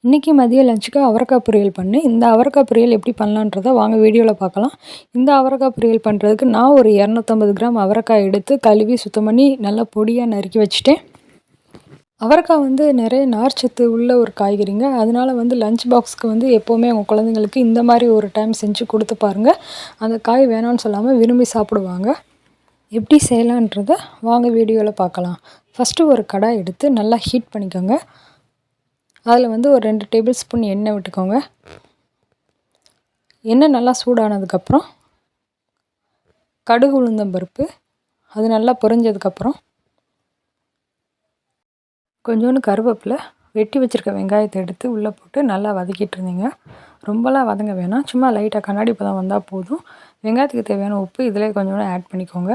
இன்றைக்கி மதிய லஞ்சுக்கு அவரைக்காய் பொரியல் பண்ணேன். இந்த அவரைக்காய் பொரியல் எப்படி பண்ணலான்றத வாங்க வீடியோவில் பார்க்கலாம். இந்த அவரைக்காய் பொரியல் பண்ணுறதுக்கு நான் ஒரு 250 கிராம் அவரைக்காய் எடுத்து கழுவி சுத்தம் பண்ணி நல்லா பொடியாக நறுக்கி வச்சுட்டேன். அவரைக்காய் நிறைய நார்ச்சத்து உள்ள ஒரு காய்கறிங்க. அதனால் லஞ்ச் பாக்ஸ்க்கு எப்போவுமே உங்கள் குழந்தைங்களுக்கு இந்த மாதிரி ஒரு டைம் செஞ்சு கொடுத்து பாருங்கள். அந்த காய் வேணான்னு சொல்லாமல் விரும்பி சாப்பிடுவாங்க. எப்படி செய்யலான்றத வாங்க வீடியோவில் பார்க்கலாம். ஃபஸ்ட்டு ஒரு கடாய் எடுத்து நல்லா ஹீட் பண்ணிக்கோங்க. அதில் ஒரு 2 டேபிள் ஸ்பூன் எண்ணெய் விட்டுக்கோங்க. எண்ணெய் நல்லா சூடானதுக்கப்புறம் கடுகு உளுந்தம் பருப்பு அது நல்லா பொரிஞ்சதுக்கப்புறம் கொஞ்சோண்டு கருவேப்பிலை, வெட்டி வச்சுருக்க வெங்காயத்தை எடுத்து உள்ளே போட்டு நல்லா வதக்கிட்டு இருந்தீங்க. ரொம்பலாம் வதங்க வேணாம், சும்மா லைட்டாக கண்ணாடி பதம் வந்தால் போதும். வெங்காயத்துக்கு தேவையான உப்பு இதிலே கொஞ்சோண்டு ஆட் பண்ணிக்கோங்க.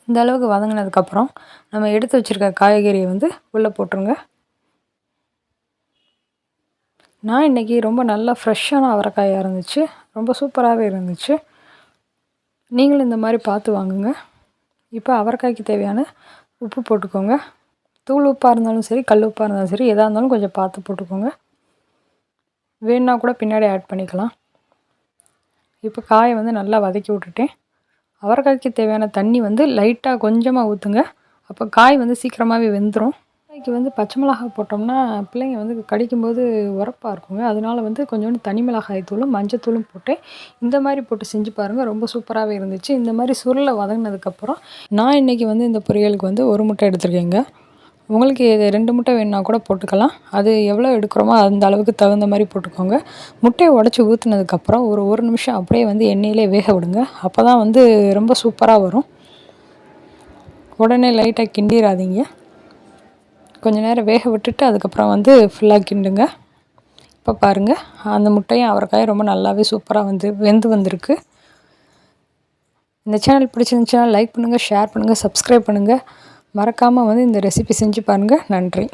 இந்த அளவுக்கு வதங்கினதுக்கப்புறம் நம்ம எடுத்து வச்சுருக்க காய்கறியை உள்ளே போட்டுருங்க. நான் இன்றைக்கி ரொம்ப நல்லா ஃப்ரெஷ்ஷான அவரைக்காயாக இருந்துச்சு, ரொம்ப சூப்பராகவே இருந்துச்சு. நீங்களும் இந்த மாதிரி பார்த்து வாங்குங்க. இப்போ அவரைக்காய்க்கு தேவையான உப்பு போட்டுக்கோங்க. தூள் உப்பாக இருந்தாலும் சரி, கல் உப்பாக இருந்தாலும் சரி, எதாக இருந்தாலும் கொஞ்சம் பார்த்து போட்டுக்கோங்க. வேணுன்னா கூட பின்னாடி ஆட் பண்ணிக்கலாம். இப்போ காயை நல்லா வதக்கி விட்டுட்டேன். அவரைக்காய்க்கு தேவையான தண்ணி லைட்டாக கொஞ்சமாக ஊற்றுங்க. அப்போ காய் சீக்கிரமாகவே வெந்துடும். காய்க்கு பச்சை மிளகாய் போட்டோம்னா பிள்ளைங்க கடிக்கும்போது உரப்பாக இருக்குங்க. அதனால கொஞ்சோண்டு தனி மிளகாய் தூளும் மஞ்சத்தூளும் போட்டேன். இந்த மாதிரி போட்டு செஞ்சு பாருங்கள், ரொம்ப சூப்பராகவே இருந்துச்சு. இந்த மாதிரி சுருளை வதங்கினதுக்கப்புறம் நான் இன்றைக்கி இந்த பொரியலுக்கு 1 முட்டை எடுத்துருக்கேங்க. உங்களுக்கு 2 முட்டை வேணுன்னா கூட போட்டுக்கலாம். அது எவ்வளோ எடுக்கிறோமோ அந்த அளவுக்கு தகுந்த மாதிரி போட்டுக்கோங்க. முட்டையை உடச்சி ஊற்றுனதுக்கப்புறம் ஒரு நிமிஷம் அப்படியே எண்ணெயிலே வேக விடுங்க. அப்போ தான் ரொம்ப சூப்பராக வரும். உடனே லைட்டாக கிண்டிடாதீங்க. கொஞ்சம் நேரம் வேக விட்டுட்டு அதுக்கப்புறம் ஃபுல்லாக கிண்டுங்க. இப்போ பாருங்கள், அந்த முட்டையும் அவரைக்காயும் ரொம்ப நல்லாவே சூப்பராக வெந்து வந்திருக்கு. இந்த சேனல் பிடிச்சிருந்துச்சுன்னா லைக் பண்ணுங்கள், ஷேர் பண்ணுங்கள், சப்ஸ்கிரைப் பண்ணுங்கள். மறக்காமல் இந்த ரெசிபி செஞ்சு பாருங்கள். நன்றி.